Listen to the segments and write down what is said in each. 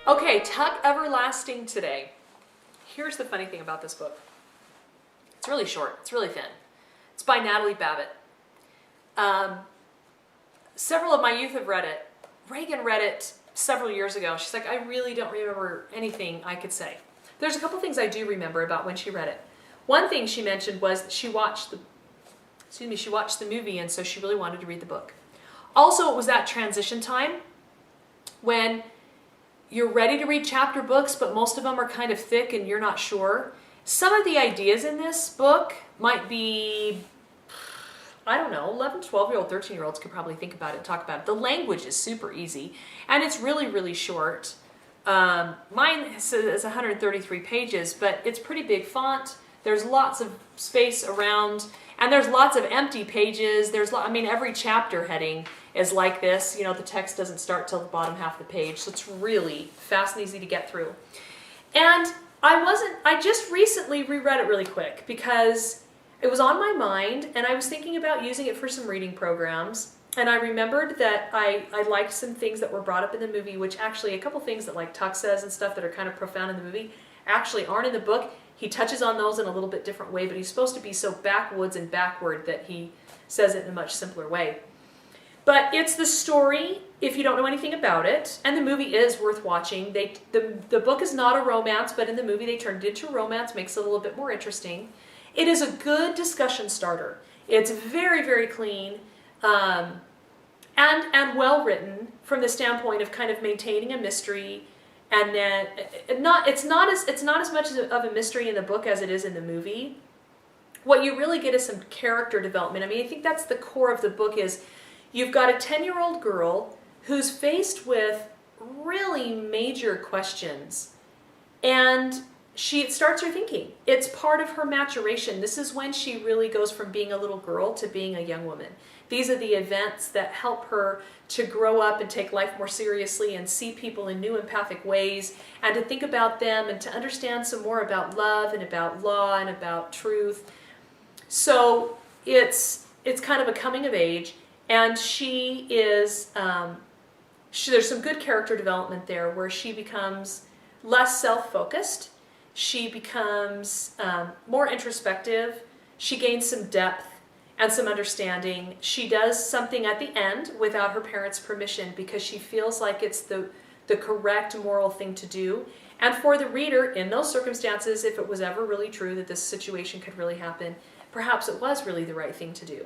Okay, Tuck Everlasting today. Here's the funny thing about this book. It's really short. It's really thin. It's by Natalie Babbitt. Several of my youth have read it. Reagan read it several years ago. She's like, I really don't remember anything I could say. There's a couple things I do remember about when she read it. One thing she mentioned was that she watched the movie, and so she really wanted to read the book. Also, it was that transition time when you're ready to read chapter books, but most of them are kind of thick and you're not sure. Some of the ideas in this book might be, I don't know, 11, 12-year-old, 13-year-olds could probably think about it and talk about it. The language is super easy, and it's really, really short. Mine is 133 pages, but it's pretty big font. There's lots of space around, and there's lots of empty pages. Every chapter heading is like this. You know, the text doesn't start till the bottom half of the page, so it's really fast and easy to get through. And I just recently reread it really quick because it was on my mind, and I was thinking about using it for some reading programs. And I remembered that I liked some things that were brought up in the movie, which actually, a couple things that like Tuck says and stuff that are kind of profound in the movie actually aren't in the book. He touches on those in a little bit different way, but he's supposed to be so backwoods and backward that he says it in a much simpler way. But it's the story, if you don't know anything about it, and the movie is worth watching. The book is not a romance, but in the movie they turned it into a romance, makes it a little bit more interesting. It is a good discussion starter. It's very, very clean and well written from the standpoint of kind of maintaining a mystery. And then it's not as much of a mystery in the book as it is in the movie. What you really get is some character development. I think that's the core of the book. Is you've got a 10-year-old girl who's faced with really major questions, and it starts her thinking. It's part of her maturation. This is when she really goes from being a little girl to being a young woman. These are the events that help her to grow up and take life more seriously and see people in new empathic ways and to think about them and to understand some more about love and about law and about truth. So it's kind of a coming of age, and she is, there's some good character development there where she becomes less self-focused. She becomes more introspective. She gains some depth and some understanding. She does something at the end without her parents' permission because she feels like it's the correct moral thing to do. And for the reader, in those circumstances, if it was ever really true that this situation could really happen, perhaps it was really the right thing to do.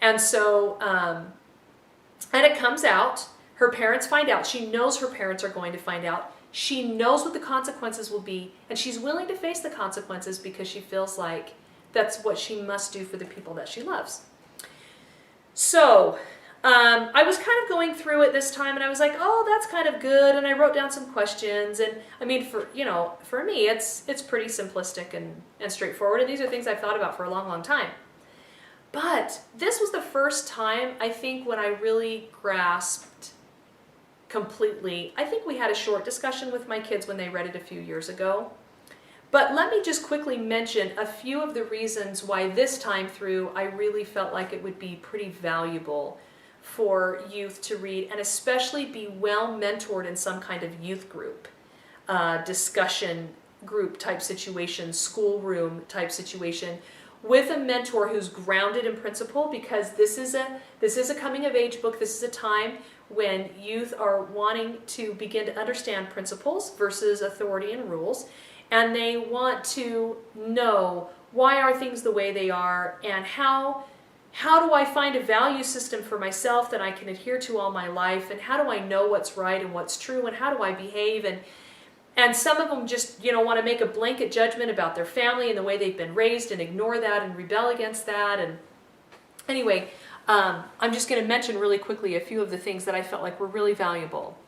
And so, and it comes out, her parents find out, she knows her parents are going to find out, she knows what the consequences will be, and she's willing to face the consequences because she feels like that's what she must do for the people that she loves. So I was kind of going through it this time, and I was like, oh, that's kind of good, and I wrote down some questions. And for me, it's pretty simplistic and straightforward, and these are things I've thought about for a long, long time. But this was the first time, I think, when I really grasped completely. I think we had a short discussion with my kids when they read it a few years ago. But let me just quickly mention a few of the reasons why this time through I really felt like it would be pretty valuable for youth to read, and especially be well mentored in some kind of youth group, discussion group type situation, schoolroom type situation, with a mentor who's grounded in principle, because this is a coming of age book. This is a time when youth are wanting to begin to understand principles versus authority and rules. And they want to know, why are things the way they are, and how do I find a value system for myself that I can adhere to all my life, and how do I know what's right and what's true, and how do I behave? And some of them just want to make a blanket judgment about their family and the way they've been raised and ignore that and rebel against that. And anyway, I'm just going to mention really quickly a few of the things that I felt like were really valuable.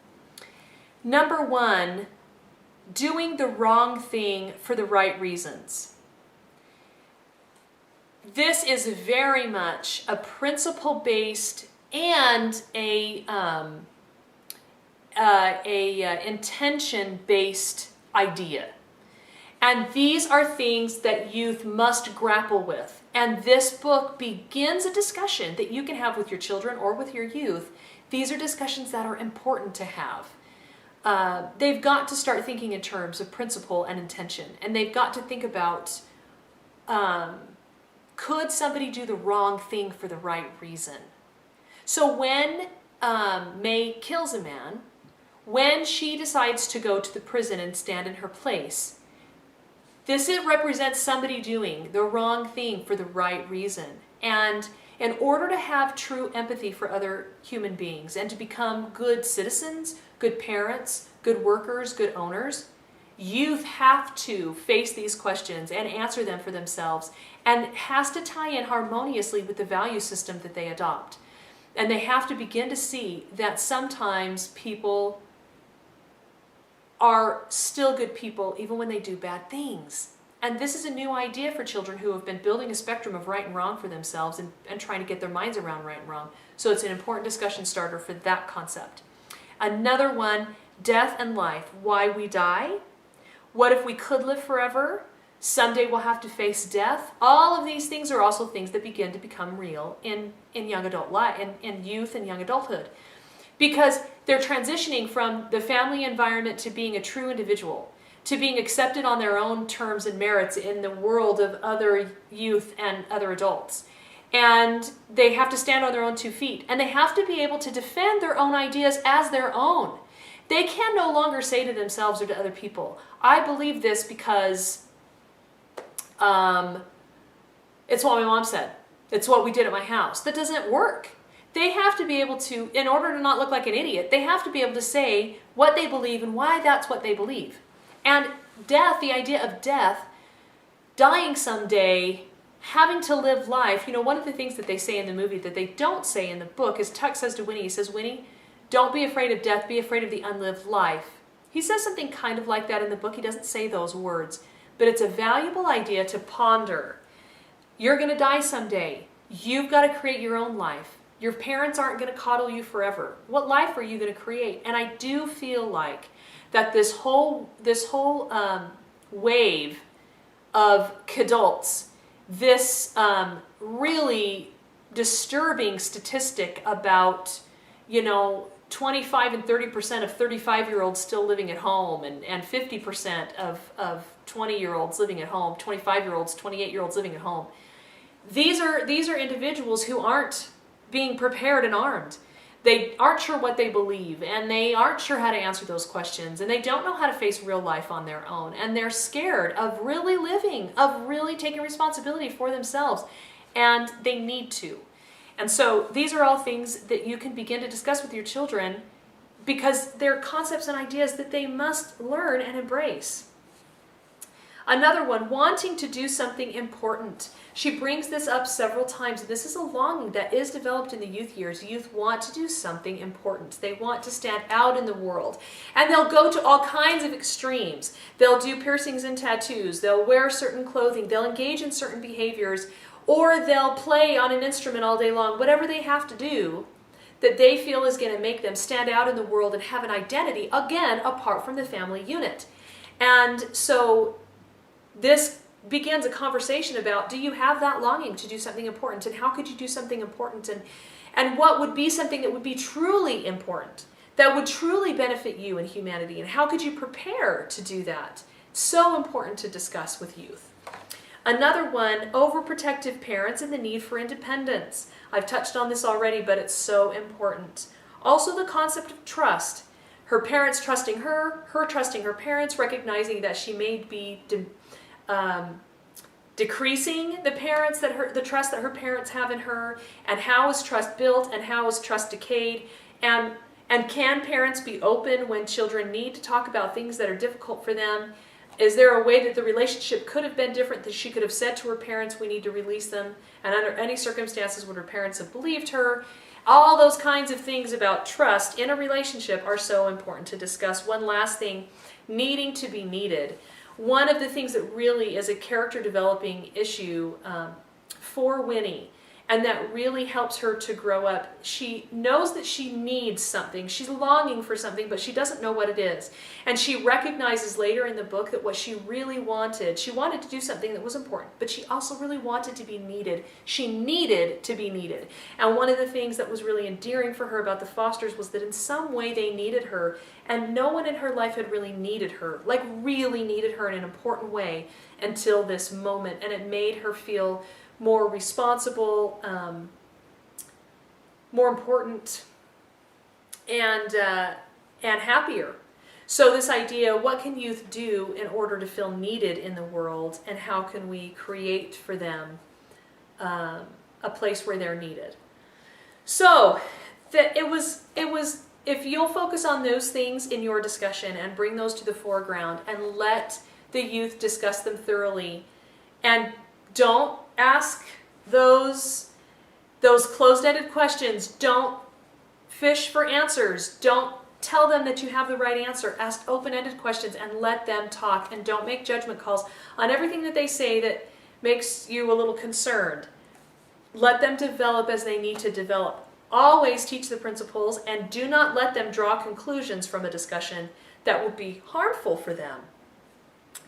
Number one, doing the wrong thing for the right reasons. This is very much a principle-based and a intention-based idea. And these are things that youth must grapple with. And this book begins a discussion that you can have with your children or with your youth. These are discussions that are important to have. they've got to start thinking in terms of principle and intention. And they've got to think about, could somebody do the wrong thing for the right reason? So when May kills a man, when she decides to go to the prison and stand in her place, it represents somebody doing the wrong thing for the right reason. And in order to have true empathy for other human beings and to become good citizens, good parents, good workers, good owners, youth have to face these questions and answer them for themselves, and it has to tie in harmoniously with the value system that they adopt. And they have to begin to see that sometimes people are still good people even when they do bad things. And this is a new idea for children who have been building a spectrum of right and wrong for themselves and trying to get their minds around right and wrong. So it's an important discussion starter for that concept. Another one, death and life. Why we die? What if we could live forever? Someday we'll have to face death. All of these things are also things that begin to become real in young adult life, in youth and young adulthood. Because they're transitioning from the family environment to being a true individual, to being accepted on their own terms and merits in the world of other youth and other adults. And they have to stand on their own 2 feet. And they have to be able to defend their own ideas as their own. They can no longer say to themselves or to other people, I believe this because it's what my mom said. It's what we did at my house. That doesn't work. They have to be able to, in order to not look like an idiot, they have to be able to say what they believe and why that's what they believe. And death, the idea of death, dying someday, having to live life, one of the things that they say in the movie that they don't say in the book is Tuck says to Winnie, he says, Winnie, don't be afraid of death, be afraid of the unlived life. He says something kind of like that in the book. He doesn't say those words, but it's a valuable idea to ponder. You're going to die someday. You've got to create your own life. Your parents aren't going to coddle you forever. What life are you going to create? And I do feel like that this whole wave of kidults, this really disturbing statistic about, 25 and 30% of 35-year-olds still living at home, and 50% of 20-year-olds living at home, 25-year-olds, 28-year-olds living at home. These are individuals who aren't being prepared and armed. They aren't sure what they believe, and they aren't sure how to answer those questions, and they don't know how to face real life on their own, and they're scared of really living, of really taking responsibility for themselves, and they need to. And so these are all things that you can begin to discuss with your children, because they're concepts and ideas that they must learn and embrace. Another one, wanting to do something important. She brings this up several times. This is a longing that is developed in the youth years. Youth want to do something important. They want to stand out in the world. And they'll go to all kinds of extremes. They'll do piercings and tattoos. They'll wear certain clothing. They'll engage in certain behaviors. Or they'll play on an instrument all day long. Whatever they have to do that they feel is going to make them stand out in the world and have an identity, again, apart from the family unit. And so this begins a conversation about, do you have that longing to do something important, and how could you do something important, and what would be something that would be truly important, that would truly benefit you and humanity, and how could you prepare to do that? So important to discuss with youth. Another one, overprotective parents and the need for independence. I've touched on this already, but it's so important. Also the concept of trust. Her parents trusting her trusting her parents, recognizing that she may be decreasing the trust that her parents have in her, and how is trust built and how is trust decayed, and can parents be open when children need to talk about things that are difficult for them? Is there a way that the relationship could have been different, that she could have said to her parents, we need to release them, and under any circumstances would her parents have believed her? All those kinds of things about trust in a relationship are so important to discuss. One last thing, needing to be needed. One of the things that really is a character developing issue for Winnie, and that really helps her to grow up. She knows that she needs something. She's longing for something, but she doesn't know what it is. And she recognizes later in the book that what she really wanted, she wanted to do something that was important, but she also really wanted to be needed. She needed to be needed. And one of the things that was really endearing for her about the Fosters was that in some way they needed her, and no one in her life had really needed her, like really needed her in an important way until this moment. And it made her feel more responsible, more important, and happier. So this idea, what can youth do in order to feel needed in the world, and how can we create for them a place where they're needed? So it was if you'll focus on those things in your discussion and bring those to the foreground and let the youth discuss them thoroughly, and don't ask those closed-ended questions. Don't fish for answers. Don't tell them that you have the right answer. Ask open-ended questions and let them talk, and don't make judgment calls on everything that they say that makes you a little concerned. Let them develop as they need to develop. Always teach the principles, and do not let them draw conclusions from a discussion that would be harmful for them.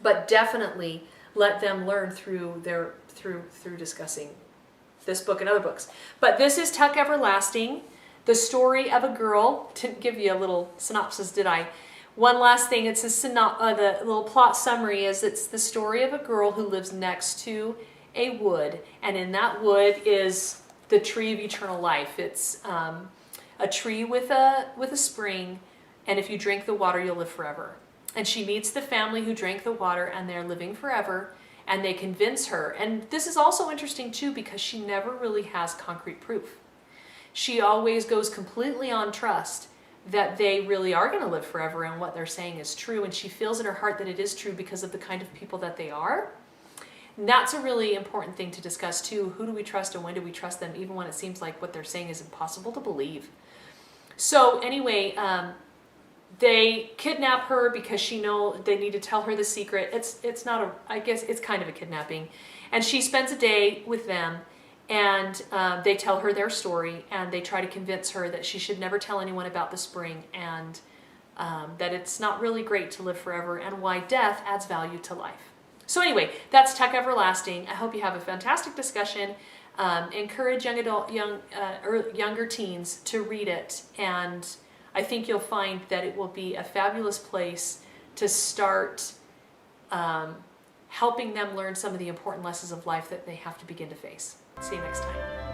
But definitely let them learn through discussing this book and other books. But this is Tuck Everlasting, the story of a girl. Didn't give you a little synopsis, did I? One last thing, it's the little plot summary is it's the story of a girl who lives next to a wood, and in that wood is the tree of eternal life. It's a tree with a spring, and if you drink the water, you'll live forever. And she meets the family who drank the water, and they're living forever, and they convince her. And this is also interesting too, because she never really has concrete proof. She always goes completely on trust that they really are going to live forever and what they're saying is true, and she feels in her heart that it is true because of the kind of people that they are. And that's a really important thing to discuss too. Who do we trust, and when do we trust them, even when it seems like what they're saying is impossible to believe? So anyway, they kidnap her because they need to tell her the secret. It's not I guess it's kind of a kidnapping. And she spends a day with them, and they tell her their story, and they try to convince her that she should never tell anyone about the spring, and that it's not really great to live forever, and why death adds value to life. So anyway, that's Tuck Everlasting. I hope you have a fantastic discussion. Encourage younger teens to read it, and I think you'll find that it will be a fabulous place to start helping them learn some of the important lessons of life that they have to begin to face. See you next time.